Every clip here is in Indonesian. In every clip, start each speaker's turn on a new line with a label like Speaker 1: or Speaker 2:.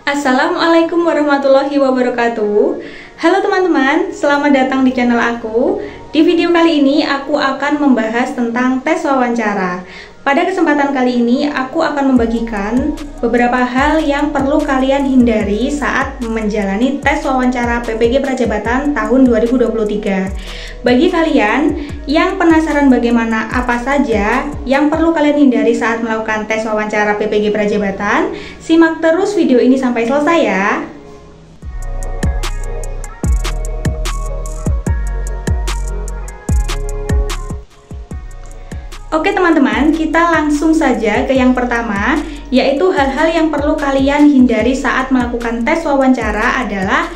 Speaker 1: Assalamualaikum warahmatullahi wabarakatuh. Halo teman-teman, selamat datang di channel aku. Di video kali ini aku akan membahas tentang tes wawancara. Pada kesempatan kali ini aku akan membagikan beberapa hal yang perlu kalian hindari saat menjalani tes wawancara PPG Prajabatan tahun 2023. Bagi kalian yang penasaran bagaimana apa saja yang perlu kalian hindari saat melakukan tes wawancara PPG Prajabatan, simak terus video ini sampai selesai ya. Oke teman-teman, kita langsung saja ke yang pertama, yaitu hal-hal yang perlu kalian hindari saat melakukan tes wawancara adalah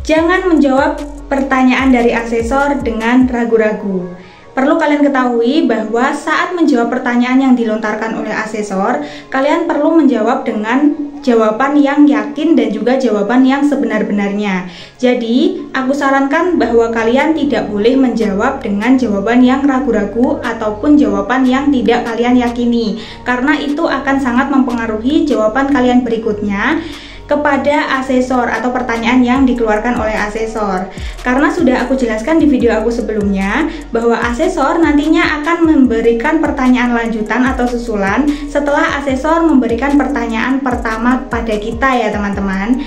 Speaker 1: jangan menjawab pertanyaan dari asesor dengan ragu-ragu. Perlu kalian ketahui bahwa saat menjawab pertanyaan yang dilontarkan oleh asesor, kalian perlu menjawab dengan jawaban yang yakin dan juga jawaban yang sebenar-benarnya. Jadi, aku sarankan bahwa kalian tidak boleh menjawab dengan jawaban yang ragu-ragu ataupun jawaban yang tidak kalian yakini, karena itu akan sangat mempengaruhi jawaban kalian berikutnya kepada asesor atau pertanyaan yang dikeluarkan oleh asesor. Karena sudah aku jelaskan di video aku sebelumnya bahwa asesor nantinya akan memberikan pertanyaan lanjutan atau susulan setelah asesor memberikan pertanyaan pertama pada kita ya teman-teman.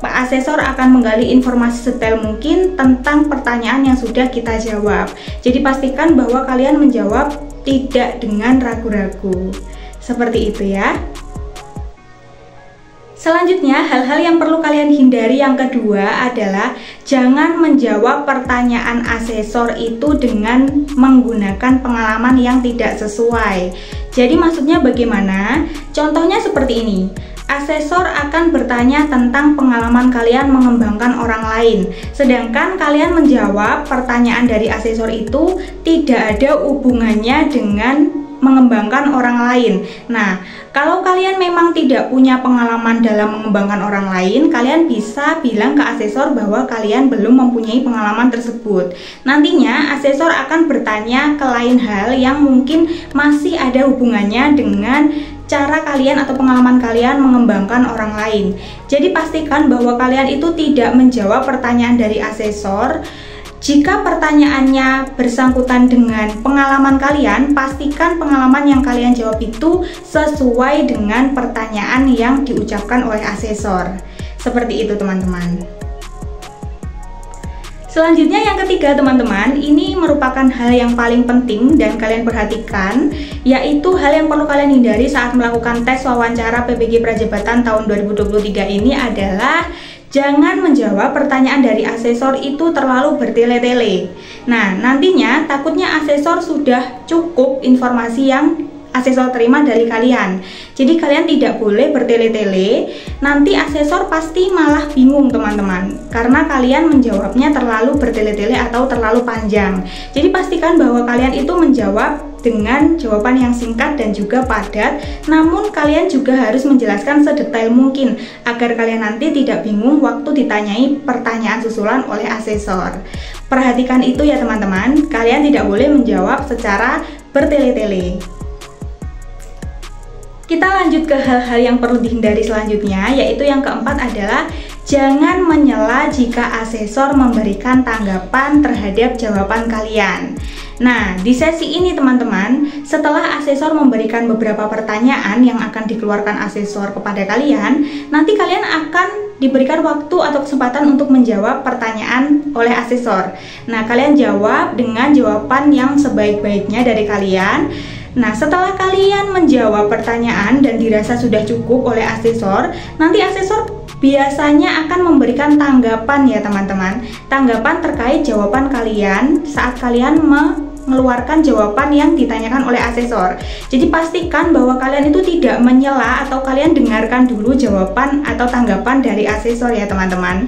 Speaker 1: Pak asesor akan menggali informasi sedetail mungkin tentang pertanyaan yang sudah kita jawab. Jadi pastikan bahwa kalian menjawab tidak dengan ragu-ragu. Seperti itu ya. Selanjutnya, hal-hal yang perlu kalian hindari yang kedua adalah jangan menjawab pertanyaan asesor itu dengan menggunakan pengalaman yang tidak sesuai. Jadi maksudnya bagaimana? Contohnya seperti ini. Asesor akan bertanya tentang pengalaman kalian mengembangkan orang lain, sedangkan kalian menjawab pertanyaan dari asesor itu tidak ada hubungannya dengan mengembangkan orang lain. Nah, kalau kalian memang tidak punya pengalaman dalam mengembangkan orang lain, kalian bisa bilang ke asesor bahwa kalian belum mempunyai pengalaman tersebut. Nantinya asesor akan bertanya ke lain hal yang mungkin masih ada hubungannya dengan cara kalian atau pengalaman kalian mengembangkan orang lain. Jadi pastikan bahwa kalian itu tidak menjawab pertanyaan dari asesor. Jika pertanyaannya bersangkutan dengan pengalaman kalian, pastikan pengalaman yang kalian jawab itu sesuai dengan pertanyaan yang diucapkan oleh asesor. Seperti itu teman-teman. Selanjutnya yang ketiga teman-teman, ini merupakan hal yang paling penting dan kalian perhatikan, yaitu hal yang perlu kalian hindari saat melakukan tes wawancara PPG Prajabatan tahun 2023 ini adalah jangan menjawab pertanyaan dari asesor itu terlalu bertele-tele. Nah, nantinya takutnya asesor sudah cukup informasi yang asesor terima dari kalian. Jadi kalian tidak boleh bertele-tele. Nanti asesor pasti malah bingung teman-teman, karena kalian menjawabnya terlalu bertele-tele atau terlalu panjang. Jadi pastikan bahwa kalian itu menjawab dengan jawaban yang singkat dan juga padat, namun kalian juga harus menjelaskan sedetail mungkin agar kalian nanti tidak bingung waktu ditanyai pertanyaan susulan oleh asesor. Perhatikan itu ya teman-teman, kalian tidak boleh menjawab secara bertele-tele. Kita lanjut ke hal-hal yang perlu dihindari selanjutnya, yaitu yang keempat adalah jangan menyela jika asesor memberikan tanggapan terhadap jawaban kalian. Nah, di sesi ini teman-teman, setelah asesor memberikan beberapa pertanyaan yang akan dikeluarkan asesor kepada kalian, nanti kalian akan diberikan waktu atau kesempatan untuk menjawab pertanyaan oleh asesor. Nah, kalian jawab dengan jawaban yang sebaik-baiknya dari kalian. Nah, setelah kalian menjawab pertanyaan dan dirasa sudah cukup oleh asesor, nanti asesor biasanya akan memberikan tanggapan ya teman-teman. Tanggapan terkait jawaban kalian saat kalian mengeluarkan jawaban yang ditanyakan oleh asesor. Jadi pastikan bahwa kalian itu tidak menyela atau kalian dengarkan dulu jawaban atau tanggapan dari asesor ya teman-teman.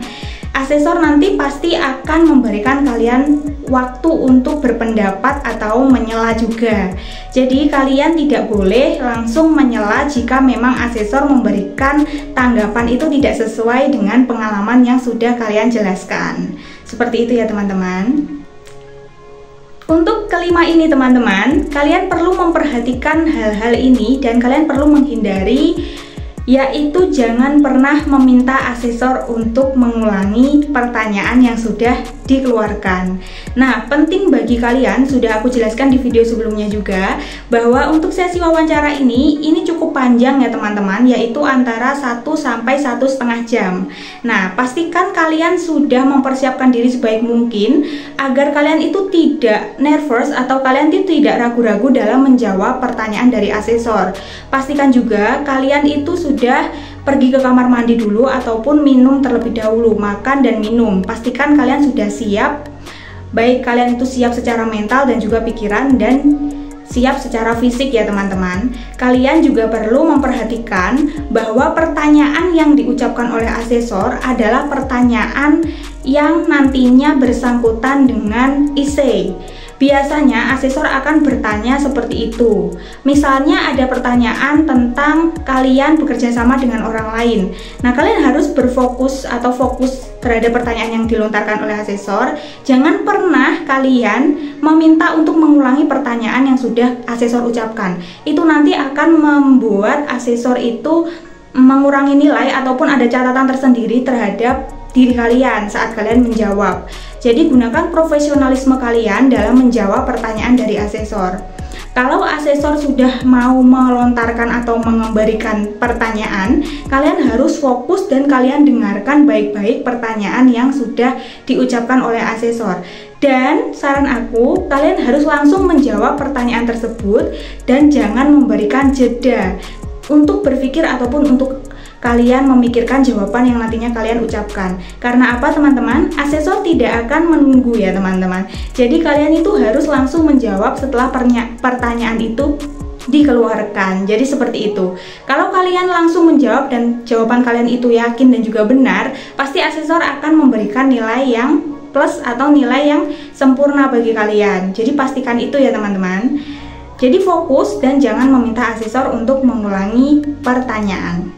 Speaker 1: Asesor nanti pasti akan memberikan kalian waktu untuk berpendapat atau menyela juga. Jadi kalian tidak boleh langsung menyela jika memang asesor memberikan tanggapan itu tidak sesuai dengan pengalaman yang sudah kalian jelaskan. Seperti itu ya teman-teman. Untuk kelima ini teman-teman, kalian perlu memperhatikan hal-hal ini dan kalian perlu menghindari yaitu jangan pernah meminta asesor untuk mengulangi pertanyaan yang sudah dikeluarkan. Nah, penting bagi kalian, sudah aku jelaskan di video sebelumnya juga, bahwa untuk sesi wawancara ini cukup panjang ya teman-teman, yaitu antara 1 sampai 1,5 jam. Nah, pastikan kalian sudah mempersiapkan diri sebaik mungkin agar kalian itu tidak nervous atau kalian itu tidak ragu-ragu dalam menjawab pertanyaan dari asesor. Pastikan juga kalian itu sudah pergi ke kamar mandi dulu ataupun minum terlebih dahulu, makan dan minum. Pastikan kalian sudah siap, baik kalian itu siap secara mental dan juga pikiran dan siap secara fisik ya teman-teman. Kalian juga perlu memperhatikan bahwa pertanyaan yang diucapkan oleh asesor adalah pertanyaan yang nantinya bersangkutan dengan essay. Biasanya asesor akan bertanya seperti itu. Misalnya ada pertanyaan tentang kalian bekerja sama dengan orang lain. Nah, kalian harus berfokus atau fokus terhadap pertanyaan yang dilontarkan oleh asesor. Jangan pernah kalian meminta untuk mengulangi pertanyaan yang sudah asesor ucapkan. Itu nanti akan membuat asesor itu mengurangi nilai ataupun ada catatan tersendiri terhadap diri kalian saat kalian menjawab. Jadi gunakan profesionalisme kalian dalam menjawab pertanyaan dari asesor. Kalau asesor sudah mau melontarkan atau memberikan pertanyaan, kalian harus fokus dan kalian dengarkan baik-baik pertanyaan yang sudah diucapkan oleh asesor. Dan saran aku, kalian harus langsung menjawab pertanyaan tersebut dan jangan memberikan jeda untuk berpikir ataupun untuk kalian memikirkan jawaban yang nantinya kalian ucapkan. Karena apa teman-teman? Asesor tidak akan menunggu ya teman-teman. Jadi kalian itu harus langsung menjawab setelah pertanyaan itu dikeluarkan. Jadi seperti itu. Kalau kalian langsung menjawab dan jawaban kalian itu yakin dan juga benar, pasti asesor akan memberikan nilai yang plus atau nilai yang sempurna bagi kalian. Jadi pastikan itu ya teman-teman. Jadi fokus dan jangan meminta asesor untuk mengulangi pertanyaan.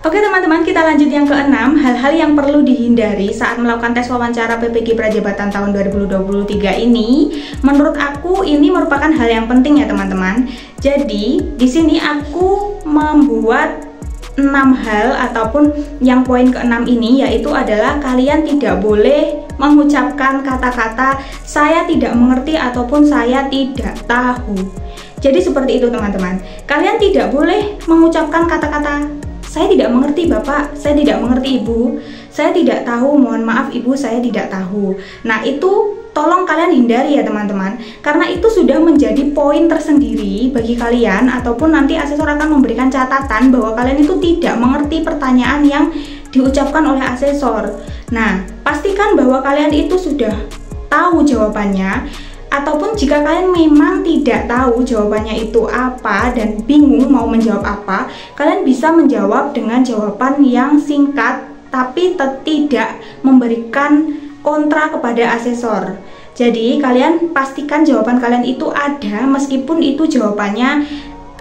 Speaker 1: Oke teman-teman, kita lanjut yang keenam, hal-hal yang perlu dihindari saat melakukan tes wawancara PPG Prajabatan tahun 2023 ini. Menurut aku ini merupakan hal yang penting ya teman-teman. Jadi di sini aku membuat 6 hal ataupun yang poin ke-6 ini, yaitu adalah kalian tidak boleh mengucapkan kata-kata saya tidak mengerti ataupun saya tidak tahu. Jadi seperti itu teman-teman. Kalian tidak boleh mengucapkan kata-kata saya tidak mengerti Bapak, saya tidak mengerti Ibu, saya tidak tahu, mohon maaf Ibu, saya tidak tahu. Nah itu tolong kalian hindari ya teman-teman, karena itu sudah menjadi poin tersendiri bagi kalian, ataupun nanti asesor akan memberikan catatan bahwa kalian itu tidak mengerti pertanyaan yang diucapkan oleh asesor. Nah, pastikan bahwa kalian itu sudah tahu jawabannya. Ataupun jika kalian memang tidak tahu jawabannya itu apa dan bingung mau menjawab apa, kalian bisa menjawab dengan jawaban yang singkat tapi tidak memberikan kontra kepada asesor. Jadi kalian pastikan jawaban kalian itu ada meskipun itu jawabannya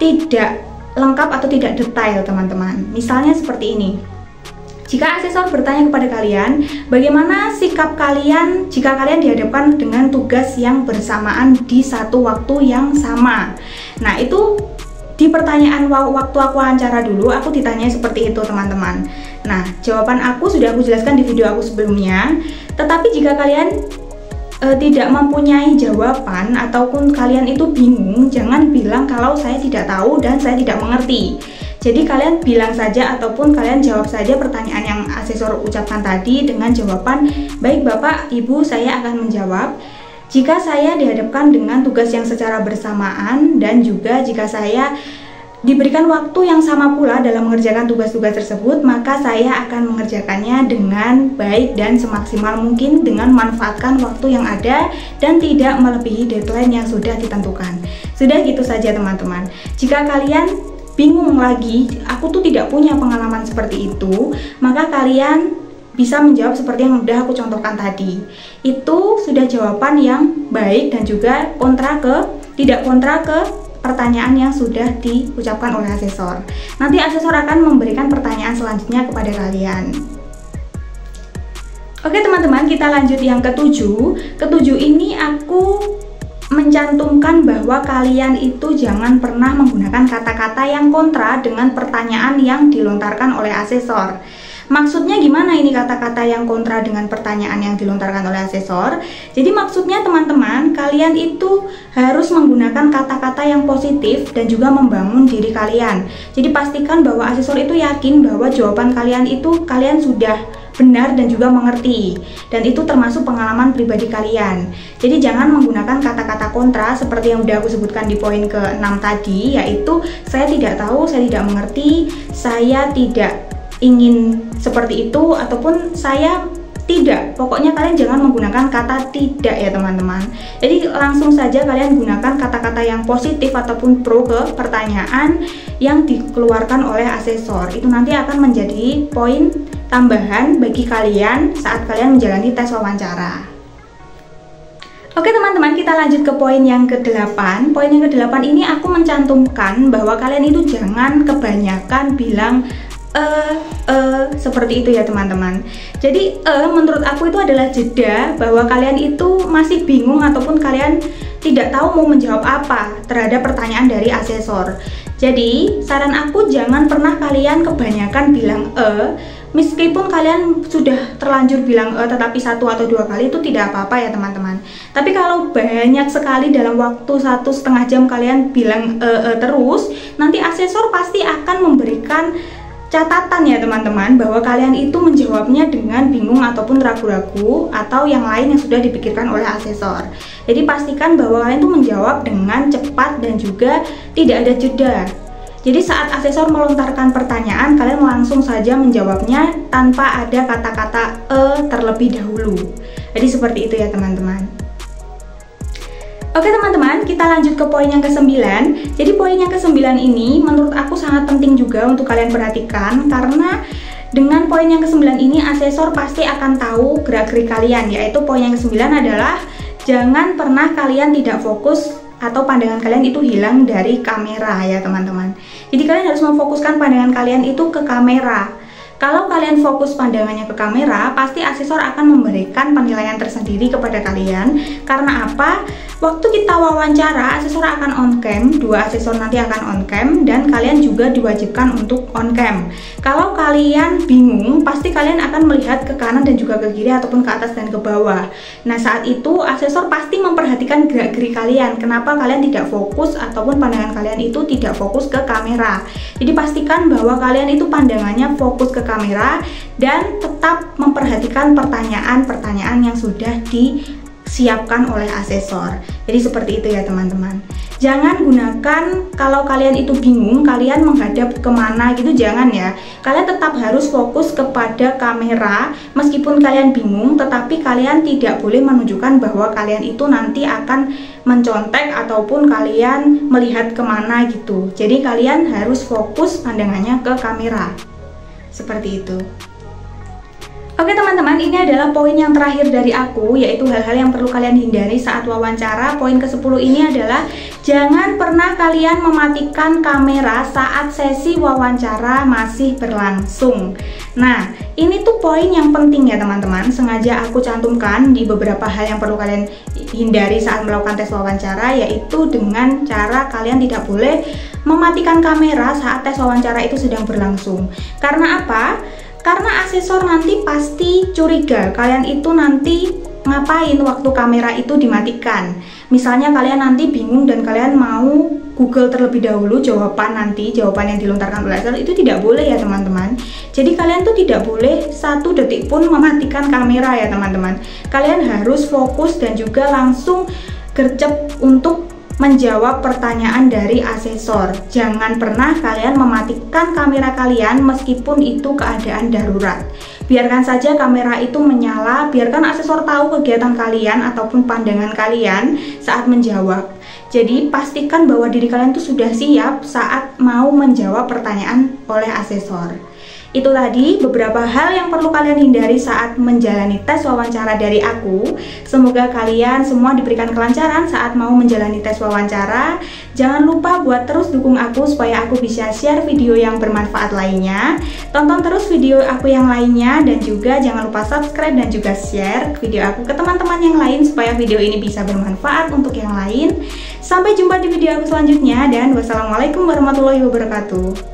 Speaker 1: tidak lengkap atau tidak detail teman-teman. Misalnya seperti ini. Jika asesor bertanya kepada kalian, bagaimana sikap kalian jika kalian dihadapkan dengan tugas yang bersamaan di satu waktu yang sama? Nah, itu di pertanyaan waktu aku wawancara dulu, aku ditanya seperti itu teman-teman. Nah, jawaban aku sudah aku jelaskan di video aku sebelumnya. Tetapi jika kalian tidak mempunyai jawaban ataupun kalian itu bingung, jangan bilang kalau saya tidak tahu dan saya tidak mengerti. Jadi kalian bilang saja ataupun kalian jawab saja pertanyaan yang asesor ucapkan tadi dengan jawaban, baik Bapak, Ibu, saya akan menjawab. Jika saya dihadapkan dengan tugas yang secara bersamaan dan juga jika saya diberikan waktu yang sama pula dalam mengerjakan tugas-tugas tersebut, maka saya akan mengerjakannya dengan baik dan semaksimal mungkin dengan memanfaatkan waktu yang ada dan tidak melebihi deadline yang sudah ditentukan. Sudah gitu saja teman-teman. Jika kalian bingung lagi, aku tuh tidak punya pengalaman seperti itu, maka kalian bisa menjawab seperti yang udah aku contohkan tadi. Itu sudah jawaban yang baik dan juga tidak kontra ke pertanyaan yang sudah diucapkan oleh asesor. Nanti asesor akan memberikan pertanyaan selanjutnya kepada kalian. Oke teman-teman, kita lanjut yang ketujuh. Ketujuh ini aku mencantumkan bahwa kalian itu jangan pernah menggunakan kata-kata yang kontra dengan pertanyaan yang dilontarkan oleh asesor. Maksudnya gimana ini kata-kata yang kontra dengan pertanyaan yang dilontarkan oleh asesor? Jadi maksudnya teman-teman, kalian itu harus menggunakan kata-kata yang positif dan juga membangun diri kalian. Jadi pastikan bahwa asesor itu yakin bahwa jawaban kalian itu kalian sudah benar dan juga mengerti, dan itu termasuk pengalaman pribadi kalian. Jadi jangan menggunakan kata-kata kontra seperti yang udah aku sebutkan di poin ke-6 tadi, yaitu saya tidak tahu, saya tidak mengerti, saya tidak ingin seperti itu, ataupun saya tidak. Pokoknya kalian jangan menggunakan kata tidak ya teman-teman. Jadi langsung saja kalian gunakan kata-kata yang positif ataupun pro ke pertanyaan yang dikeluarkan oleh asesor. Itu nanti akan menjadi poin tambahan bagi kalian saat kalian menjalani tes wawancara. Oke teman-teman, kita lanjut ke poin yang ke-8. Poin yang ke-8 ini aku mencantumkan bahwa kalian itu jangan kebanyakan bilang seperti itu ya teman-teman. Jadi menurut aku itu adalah jeda bahwa kalian itu masih bingung ataupun kalian tidak tahu mau menjawab apa terhadap pertanyaan dari asesor. Jadi saran aku jangan pernah kalian kebanyakan bilang meskipun kalian sudah terlanjur bilang tetapi 1 atau 2 kali itu tidak apa-apa ya teman-teman. Tapi kalau banyak sekali dalam waktu 1,5 jam kalian bilang terus, nanti asesor pasti akan memberikan catatan ya teman-teman bahwa kalian itu menjawabnya dengan bingung ataupun ragu-ragu atau yang lain yang sudah dipikirkan oleh asesor. Jadi pastikan bahwa kalian itu menjawab dengan cepat dan juga tidak ada jeda. Jadi saat asesor melontarkan pertanyaan, kalian langsung saja menjawabnya tanpa ada kata-kata terlebih dahulu. Jadi seperti itu ya teman-teman. Oke teman-teman, kita lanjut ke poin yang ke-9. Jadi poin yang ke-9 ini menurut aku sangat penting juga untuk kalian perhatikan, karena dengan poin yang ke-9 ini asesor pasti akan tahu gerak-gerik kalian, yaitu poin yang ke-9 adalah jangan pernah kalian tidak fokus atau pandangan kalian itu hilang dari kamera ya teman-teman. Jadi kalian harus memfokuskan pandangan kalian itu ke kamera. Kalau kalian fokus pandangannya ke kamera, pasti asesor akan memberikan penilaian tersendiri kepada kalian. Karena apa? Waktu kita wawancara, asesor akan on cam, 2 asesor nanti akan on cam, dan kalian juga diwajibkan untuk on cam. Kalau kalian bingung, pasti kalian akan melihat ke kanan dan juga ke kiri ataupun ke atas dan ke bawah. Nah saat itu asesor pasti memperhatikan gerak-gerik kalian. Kenapa kalian tidak fokus ataupun pandangan kalian itu tidak fokus ke kamera. Jadi pastikan bahwa kalian itu pandangannya fokus ke kamera dan tetap memperhatikan pertanyaan-pertanyaan yang sudah disiapkan oleh asesor. Jadi seperti itu ya teman-teman. Jangan gunakan kalau kalian itu bingung, kalian menghadap kemana gitu, jangan ya. Kalian tetap harus fokus kepada kamera. Meskipun kalian bingung, tetapi kalian tidak boleh menunjukkan bahwa kalian itu nanti akan mencontek ataupun kalian melihat kemana gitu. Jadi kalian harus fokus pandangannya ke kamera. Seperti itu. Oke teman-teman, ini adalah poin yang terakhir dari aku, yaitu hal-hal yang perlu kalian hindari saat wawancara. Poin ke-10 ini adalah jangan pernah kalian mematikan kamera saat sesi wawancara masih berlangsung. Nah, ini tuh poin yang penting ya teman-teman. Sengaja aku cantumkan di beberapa hal yang perlu kalian hindari saat melakukan tes wawancara, yaitu dengan cara kalian tidak boleh mematikan kamera saat tes wawancara itu sedang berlangsung. Karena apa? Karena asesor nanti pasti curiga kalian itu nanti ngapain waktu kamera itu dimatikan. Misalnya kalian nanti bingung dan kalian mau Google terlebih dahulu jawaban yang dilontarkan oleh asesor, itu tidak boleh ya teman-teman. Jadi kalian tuh tidak boleh 1 detik pun mematikan kamera ya teman-teman. Kalian harus fokus dan juga langsung gercep untuk menjawab pertanyaan dari asesor. Jangan pernah kalian mematikan kamera kalian meskipun itu keadaan darurat. Biarkan saja kamera itu menyala, biarkan asesor tahu kegiatan kalian ataupun pandangan kalian saat menjawab. Jadi pastikan bahwa diri kalian itu sudah siap saat mau menjawab pertanyaan oleh asesor. Itu tadi beberapa hal yang perlu kalian hindari saat menjalani tes wawancara dari aku. Semoga kalian semua diberikan kelancaran saat mau menjalani tes wawancara. Jangan lupa buat terus dukung aku supaya aku bisa share video yang bermanfaat lainnya. Tonton terus video aku yang lainnya videonya, dan juga jangan lupa subscribe dan juga share video aku ke teman-teman yang lain supaya video ini bisa bermanfaat untuk yang lain. Sampai jumpa di video aku selanjutnya, dan wassalamualaikum warahmatullahi wabarakatuh.